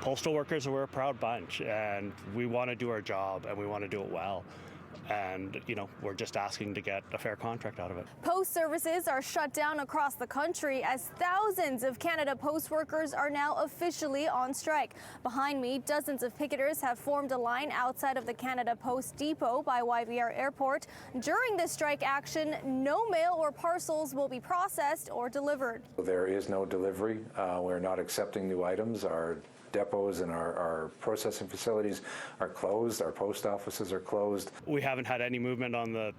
Postal workers, we're a proud bunch, and we want to do our job, and we want to do it well. And, we're just asking to get a fair contract out of it. Post services are shut down across the country as thousands of Canada Post workers are now officially on strike. Behind me, dozens of picketers have formed a line outside of the Canada Post depot by YVR Airport. During this strike action, no mail or parcels will be processed or delivered. There is no delivery. We're not accepting new items. Our depots and our processing facilities are closed. Our post offices are closed. We haven't had any movement on the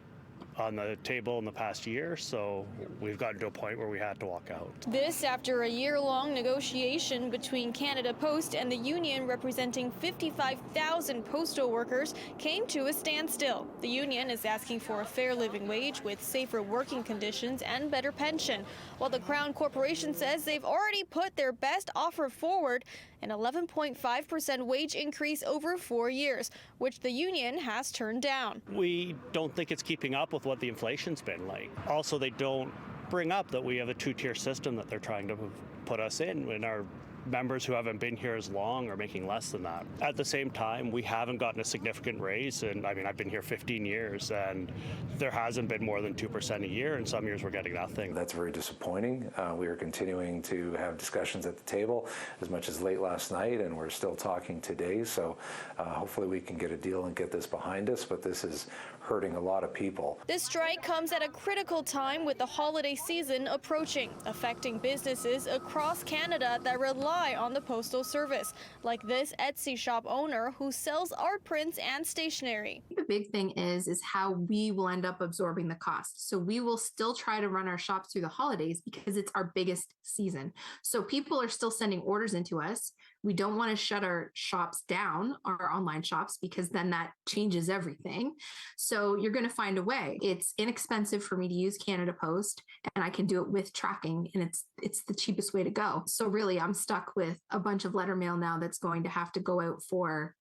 table in the past year, so we've gotten to a point where we had to walk out. This after a year-long negotiation between Canada Post and the union representing 55,000 postal workers came to a standstill. The union is asking for a fair living wage with safer working conditions and better pension, while the Crown Corporation says they've already put their best offer forward, an 11.5% wage increase over 4 years, which the union has turned down. We don't think it's keeping up with what the inflation's been like. Also, they don't bring up that we have a two-tier system that they're trying to put us in, and our members who haven't been here as long are making less than that. At the same time, we haven't gotten a significant raise, and I've been here 15 years, and there hasn't been more than 2% a year, and some years we're getting nothing. That's very disappointing. We are continuing to have discussions at the table as much as late last night, and we're still talking today, so hopefully we can get a deal and get this behind us, but this is hurting a lot of people. This strike comes at a critical time with the holiday season approaching, affecting businesses across Canada that rely on the Postal Service, like this Etsy shop owner who sells art prints and stationery. The big thing is how we will end up absorbing the cost. So we will still try to run our shops through the holidays because it's our biggest season. So people are still sending orders into us. We don't want to shut our shops down, our online shops, because then that changes everything. So you're going to find a way. It's inexpensive for me to use Canada Post, and I can do it with tracking, and it's the cheapest way to go. So really, I'm stuck with a bunch of letter mail now that's going to have to go out for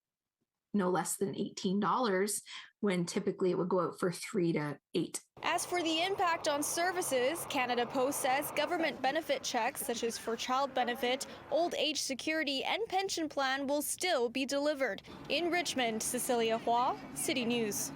no less than $18 when typically it would go out for $3 to $8. As for the impact on services, Canada Post says government benefit checks, such as for child benefit, old age security, and pension plan will still be delivered. In Richmond, Cecilia Hua, City News.